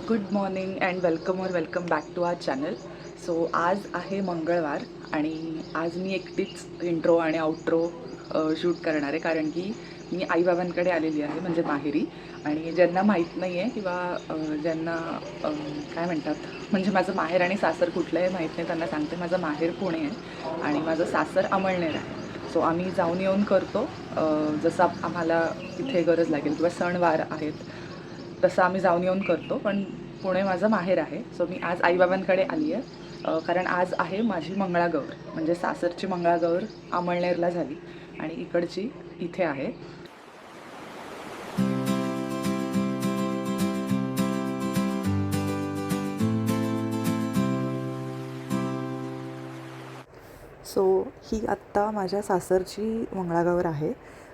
Good morning and welcome back to our channel. So आज आहे मंगळवार आणि आज मी एकटीच इंट्रो आणि आउट्रो शूट करणार आहे, कारण की मी आईबाबांकडे आलेली आहे, म्हणजे माहेरी. आणि ज्यांना माहीत नाही आहे किंवा ज्यांना काय म्हणतात, म्हणजे माझं माहेर आणि सासर कुठलं आहे माहीत नाही, त्यांना सांगते माझं माहेर पुणे आहे आणि माझं सासर अमळनेर आहे. सो आम्ही जाऊन येऊन करतो जसं आम्हाला तिथे गरज लागेल किंवा सणवार आहेत तसं आम्ही जाऊन येऊन करतो. पण पुणे माझं माहेर आहे. सो मी आज आईबाबांकडे आली आहे, कारण आज आहे माझी मंगळागौर, म्हणजे सासरची मंगळागौर अमळनेरला झाली आणि इकडची इथे आहे. सो ही आत्ता माझ्या सासरची मंगळागौर आहे.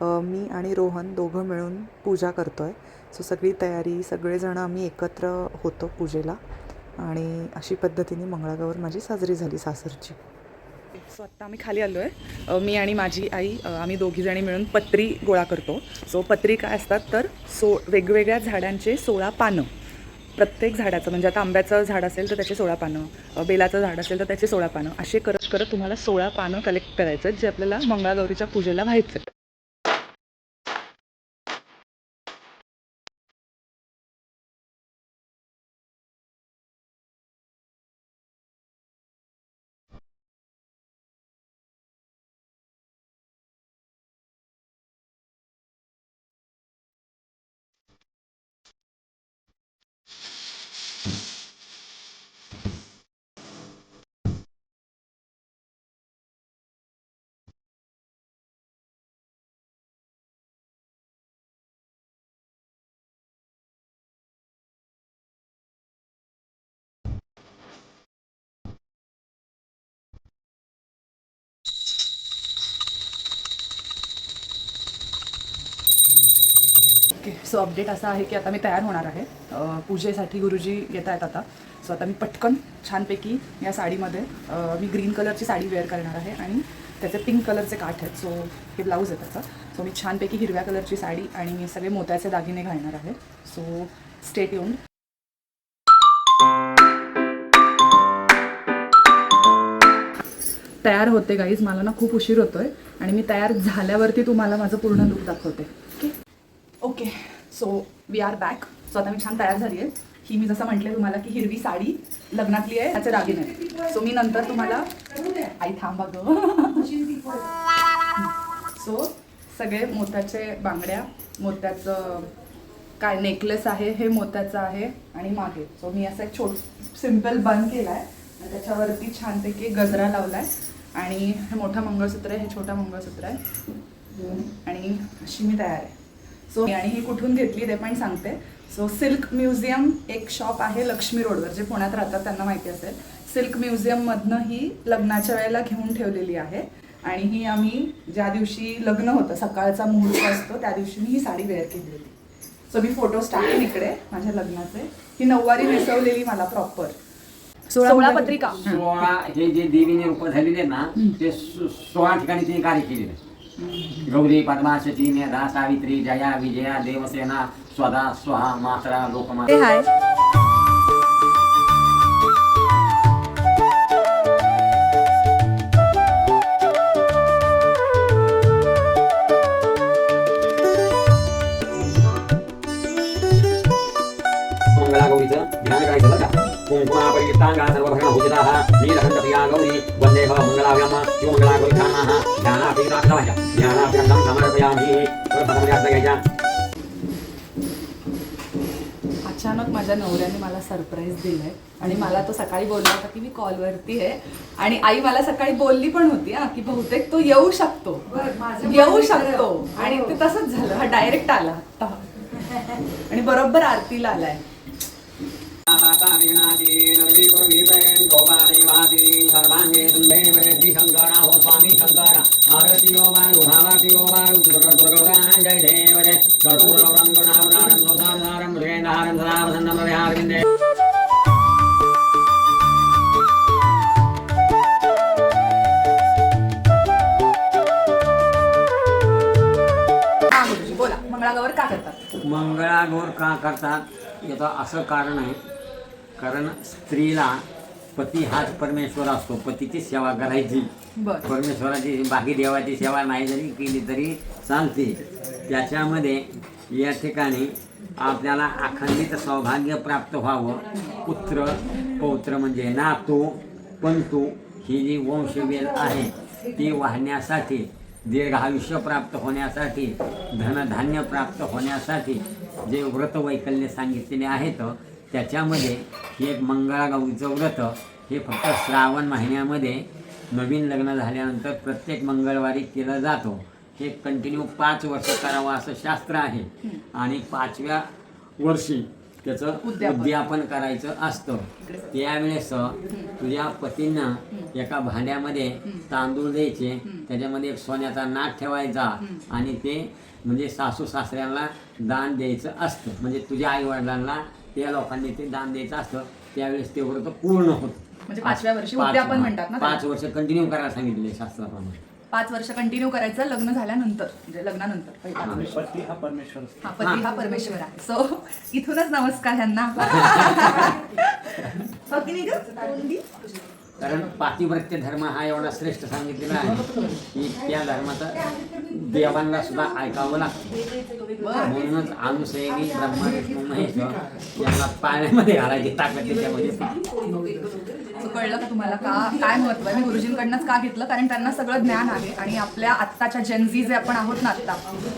मी आणि रोहन दोघं मिळून पूजा करतो आहे. सो सगळी तयारी, सगळेजणं आम्ही एकत्र होतो पूजेला आणि अशी पद्धतीने मंगळागौर माझी साजरी झाली सासरची. सो आत्ता आम्ही खाली आलो आहे. मी आणि माझी आई आम्ही दोघीजणी मिळून पत्री गोळा करतो. सो पत्री काय असतात तर वेगवेगळ्या झाडांचे 16 पानं, प्रत्येक झाडाचं, म्हणजे आता आंब्याचं झाड असेल तर त्याचे 16 पानं, बेलाचं झाड असेल तर त्याचे 16 पानं, असे करत करत तुम्हाला 16 पानं कलेक्ट करायचं जे आपल्याला मंगळागौरीच्या पूजेला व्हायचं. ओके, सो अपडेट असा आहे की आता मी तयार होणार आहे. पूजेसाठी गुरुजी येत आहेत आता. सो आता मी पटकन छानपैकी या साडीमध्ये, मी ग्रीन कलरची साडी वेअर करणार आहे आणि त्याचे पिंक कलरचे काठ आहेत. सो हे ब्लाऊज आहे त्याचा. सो मी छानपैकी हिरव्या कलरची साडी आणि सगळे मोत्याचे दागिने घालणार आहे. So stay tuned. तयार होते गाईज, मला ना खूप उशीर होतोय आणि मी तयार झाल्यावरती तुम्हाला माझं पूर्ण लुक दाखवते. Okay, so we are back. So आता मी छान तयार झाली आहे. ही मी जसं म्हटलं तुम्हाला की हिरवी साडी लग्नातली आहे, त्याचे दागिने आहेत. सो मी नंतर तुम्हाला, आई थांबा गं. सो सगळे मोत्याचे बांगड्या, मोत्याचं काय नेकलेस आहे, हे मोत्याचं आहे आणि मागे. सो मी असं एक सिम्पल बन केला आहे आणि त्याच्यावरती छानपैकी गजरा लावला आहे आणि हे मोठं मंगळसूत्र आहे, हे छोटं मंगळसूत्र आहे आणि अशी मी तयार आहे. सो आणि ही कुठून घेतली ते पण सांगते. सो सिल्क म्युझियम एक शॉप आहे लक्ष्मी रोडवर, जे पुण्यात राहतात त्यांना माहिती असेल. सिल्क म्युझियममधनं ही लग्नाच्या वेळेला घेऊन ठेवलेली आहे आणि ही आम्ही ज्या दिवशी लग्न होतं, सकाळचा मुहूर्त असतो, त्या दिवशी मी ही साडी वेअर केली होती. सो मी फोटोज टाकेन इकडे माझ्या लग्नाचे. ही नऊवारी नेसवलेली मला प्रॉपर. 16 पत्रिका. 16 हे जे देवीने रूप झालेले ना ते 16 ठिकाणी तिने कार्य केलेले. गौरी, पद्मा, शची, मेधा, सावित्री, जया, विजया, देवसेना, स्वदा, स्वाहा, मात्रा, लोकमाता. हाय. मंगळागौरीचं ध्यान करायचं बरं का. कुंकुमापरियुक्तांगा सर्वभरणभूषिताः नीलकण्ठप्रिया गौरी वन्दे भव मंगलाभ्यां शिवमंगलागौरीकामाः ध्यानापीडाक्षराय ध्यानाभ्यन्तं समर्पयामि. अचानक माझ्या नवऱ्याने मला सरप्राईज दिलंय आणि मला तो सकाळी बोलला होता की मी कॉलवरती आहे आणि आई मला सकाळी बोलली पण होती की बहुतेक तो येऊ शकतो आणि ते तसंच झालं. हा डायरेक्ट आला आणि बरोबर आरतीला आलाय. स्वामी शंकर आरती ओवाळू भावाती ओवाळू गौरांग जय देव जय कर्पूर गौरम गुणावतारम सोसाधारम मृगेंद्रहारम सदावसन्नम विहारविंदे. बोला, मंगळागौर का करतात? मंगळागौर का करतात याचं असं कारण आहे कारण स्त्रीला पती हाच परमेश्वर असतो, पतीची सेवा करायची. बर. परमेश्वराची बाकी देवाची सेवा नाही जरी केली तरी चालते. त्याच्यामध्ये या ठिकाणी आपल्याला अखंडित सौभाग्य प्राप्त व्हावं. पुत्र पौत्र म्हणजे नातू पंतू ही जी वंशवेल आहे ती वाढण्यासाठी, दीर्घ आयुष्य प्राप्त होण्यासाठी, धनधान्य प्राप्त होण्यासाठी जे व्रत वैकल्य सांगितलेले आहेत त्याच्यामध्ये हे एक मंगळागौरीचं व्रत हे फक्त श्रावण महिन्यामध्ये नवीन लग्न झाल्यानंतर प्रत्येक मंगळवारी केलं जातो. हे कंटिन्यू 5 वर्ष करावं असं शास्त्र आहे आणि 5व्या वर्षी त्याचं उद्यापन करायचं असतं. त्यावेळेस तुझ्या पतींना एका भांड्यामध्ये तांदूळ द्यायचे, त्याच्यामध्ये एक सोन्याचा नाट ठेवायचा आणि ते म्हणजे सासू सासऱ्यांना दान द्यायचं असतं. म्हणजे तुझ्या आईवडिलांना त्या लोकांनी ते दान द्यायचं असतं. त्यावेळेस ते व्रत पूर्ण होतं. म्हणजे 5व्या वर्षी उद्यापन म्हणतात ना. 5 वर्ष कंटिन्यू करायला सांगितले शास्त्राप्रमाणे. 5 वर्ष कंटिन्यू करायचं लग्न झाल्यानंतर, म्हणजे लग्नानंतर पहिले 5 वर्ष. पती हा परमेश्वर असतो. हा, पती हा परमेश्वर आहे. सो इथूनच नमस्कार ह्यांना. हो की नाही ग? तोंडी? कारण पातिव्रत्य धर्म हा एवढा श्रेष्ठ सांगितलेला आहे की त्या धर्माचं देवांना सुद्धा ऐकावं लागतं. म्हणूनच अनुसयनी ब्रह्मा विष्णू महेश यांना पाण्यामध्ये घालायची ताकद त्याच्यामध्ये. सो कळलं का तुम्हाला काय महत्व आहे? मी गुरुजींकडनंच का घेतलं, कारण त्यांना सगळं ज्ञान आहे आणि आपल्या आत्ताच्या जेनझी जे आपण आहोत ना आत्ता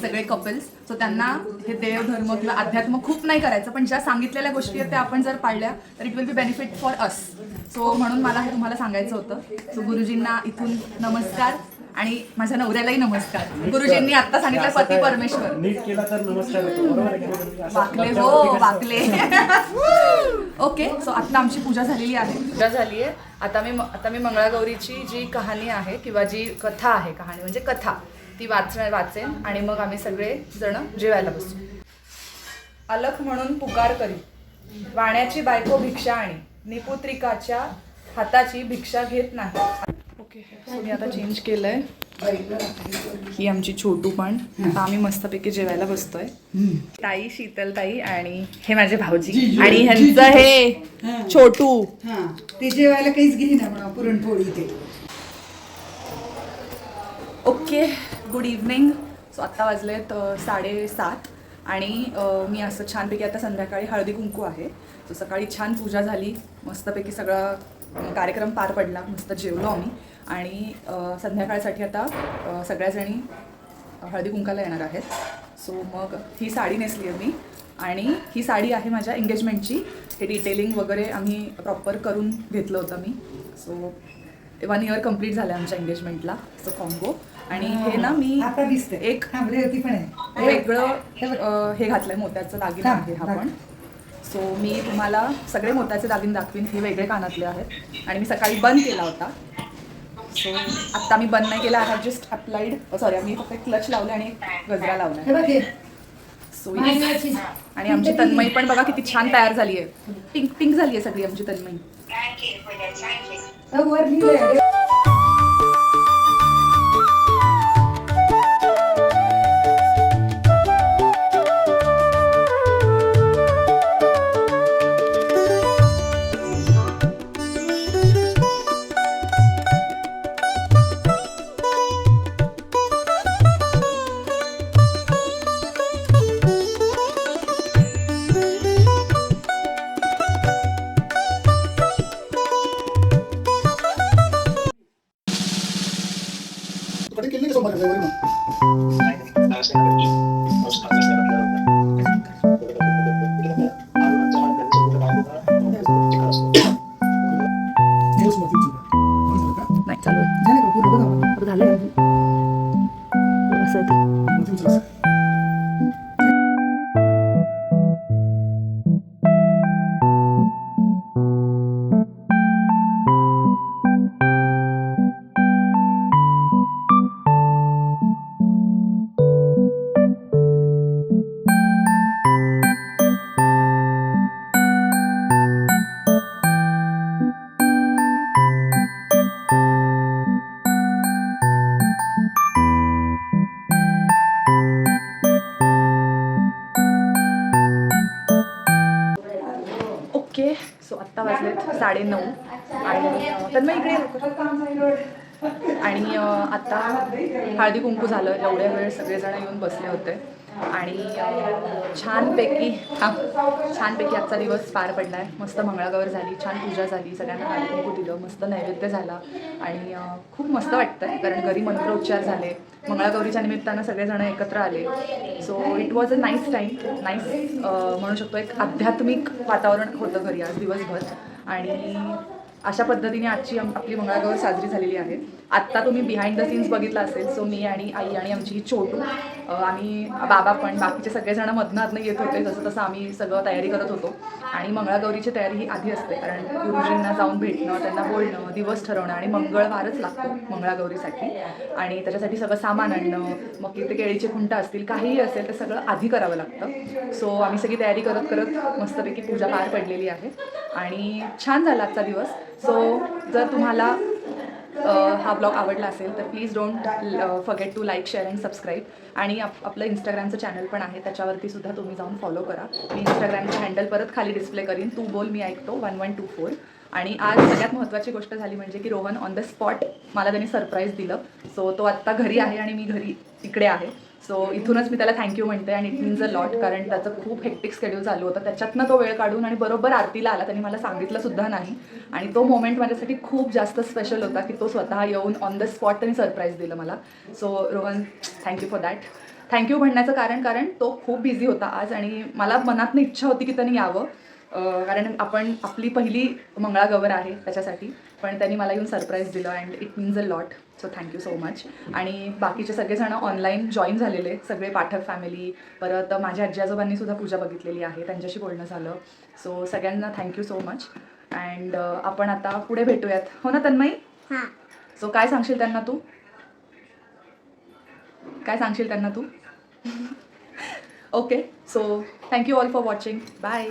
सगळे कपल्स, सो त्यांना हे देवधर्म किंवा अध्यात्म खूप नाही करायचं, पण ज्या सांगितलेल्या गोष्टी आहेत त्या आपण जर पाळल्या तर it will be benefit for us. So म्हणून मला हे तुम्हाला सांगायचं होतं. सो गुरुजींना इथून नमस्कार आणि माझ्या नवऱ्यालाही नमस्कार. गुरुजींनी आता सांगितलं पती परमेश्वर. नीट केला तर नमस्कार होतो. बरोबर आहे की? असं वाकले हो वाकले. ओके. सो आता आमची पूजा झालेली आहे. पूजा झाली आहे. आता मी मंगळागौरीची जी कहाणी आहे किंवा जी कथा आहे, कहाणी म्हणजे कथा, ती वाचेन आणि मग आम्ही सगळे जण जेवायला बसू. अलख म्हणून पुकार करी, वाण्याची बायको भिक्षा आणि निपुत्रिकाच्या हाताची भिक्षा घेत नाही. ओके. सो मी आता चेंज केलंय. ही आमची छोटू पण. आता आम्ही मस्तपैकी जेवायला बसतोय. ताई, शीतल ताई आणि हे माझे भाऊजी आणि ह्यांचं हे छोटू. ते जेवायला काहीच घेई ना म्हणा, पुरणपोळी ते. ओके. Good evening. सो आत्ता वाजलेत 7:30 आणि मी असं छानपैकी आता संध्याकाळी हळदी कुंकू आहे. सो सकाळी छान पूजा झाली, मस्तपैकी सगळा कार्यक्रम पार पडला, मस्त जेवलो आम्ही आणि संध्याकाळसाठी आता सगळ्याजणी हळदी कुंकाला येणार आहेत. सो मग ही साडी नेसली आहे मी आणि ही साडी आहे माझ्या एंगेजमेंटची. हे डिटेलिंग वगैरे आम्ही प्रॉपर करून घेतलं होतं मी. सो 1 इयर कंप्लीट झालं आमच्या एंगेजमेंटला. So combo. आणि हे ना मी एक वेगळं हे घातलंय, मोत्याचं दागिना आहे हा पण. सो मी तुम्हाला सगळे मोत्याचे दागिने दाखवीन. हे वेगळे कानातले आहेत आणि मी सकाळी बंद केला होता. सो आत्ता मी बंद नाही केला. I have just applied, sorry, मी फक्त क्लच लावले आणि एक गजरा लावला. सो आणि आमची तन्मयी पण बघा किती छान तयार झाली आहे. पिंक पिंक झाली आहे सगळी आमची तन्मयी. नाही चालू आहे. झालं असं. ओके सो आत्ता वाजलेत 9:30 आणि तन्मय इकडे ये लवकर. आणि आता हळदी कुंकू झालं, एवढ्या वेळ सगळेजण येऊन बसले होते आणि छानपैकी आजचा दिवस पार पडला आहे. मस्त मंगळागौर झाली, छान पूजा झाली, सगळ्यांना हळदी कुंकू दिलं, मस्त नैवेद्य झाला आणि खूप मस्त वाटतं आहे कारण घरी मंत्रोच्चार झाले, मंगळागौरीच्या निमित्तानं सगळेजण एकत्र आले. So it was a nice time, nice म्हणू शकतो, एक आध्यात्मिक वातावरण होतं घरी आज दिवसभर. आणि अशा पद्धतीने आजची आपली मंगळागौर साजरी झालेली आहे. आत्ता तुम्ही बिहाइंड द सीन्स बघितलं असेल. सो मी आणि आई आणि आमची ही छोटू, आम्ही बाबा पण बाकीचे सगळेजण मधनं येत होते, जसं तसं आम्ही सगळं तयारी करत होतो. आणि मंगळागौरीची तयारी ही आधी असते कारण गुरुजींना जाऊन भेटणं, त्यांना बोलणं, दिवस ठरवणं आणि मंगळवारच लागतो मंगळागौरीसाठी. आणि त्याच्यासाठी सगळं सामान आणणं, मग ते केळीचे खुंट असतील, काहीही असेल ते सगळं आधी करावं लागतं. सो आम्ही सगळी तयारी करत करत मस्तपैकी पूजा पार पडलेली आहे आणि छान झाला आजचा दिवस. सो जर तुम्हाला हा ब्लॉग आवडला असेल तर please don't forget to like, share and subscribe. आणि आपलं इंस्टाग्रामचं चॅनल पण आहे, त्याच्यावरती सुद्धा तुम्ही जाऊन फॉलो करा. मी इंस्टाग्रामचं हँडल परत खाली डिस्प्ले करीन, तू बोल मी ऐकतो 1124. आणि आज सगळ्यात महत्त्वाची गोष्ट झाली म्हणजे की रोहन ऑन द स्पॉट मला त्यांनी सरप्राईज दिलं. सो तो आत्ता घरी आहे आणि मी घरी इकडे आहे. सो इथूनच मी त्याला थँक्यू म्हणते आणि इट मीन्स अ लॉट कारण त्याचं खूप हेक्टिक शेड्यूल चालू होतं. त्याच्यातनं तो वेळ काढून आणि बरोबर आरतीला आला, त्यांनी मला सांगितलं सुद्धा नाही. आणि तो मोमेंट माझ्यासाठी खूप जास्त स्पेशल होता की तो स्वतः येऊन ऑन द स्पॉट त्यांनी सरप्राईज दिलं मला. So Rohan, thank you for that. Thank you म्हणण्याचं कारण तो खूप बिझी होता आज आणि मला मनातनं इच्छा होती की त्यांनी यावं कारण आपली पहिली मंगळागौर आहे त्याच्यासाठी. पण त्यांनी मला येऊन सरप्राईज दिलं and it means a lot. So thank you so much. आणि बाकीचे सगळेजण ऑनलाईन जॉईन झालेले, सगळे पाठक फॅमिली, परत माझ्या आजी आजोबांनी सुद्धा पूजा बघितलेली आहे, त्यांच्याशी बोलणं झालं. सो सगळ्यांना थँक्यू सो मच. अँड आपण आता पुढे भेटूयात, हो ना तन्मयी? हां. सो काय सांगशील त्यांना तू? Okay, so thank you all for watching. Bye.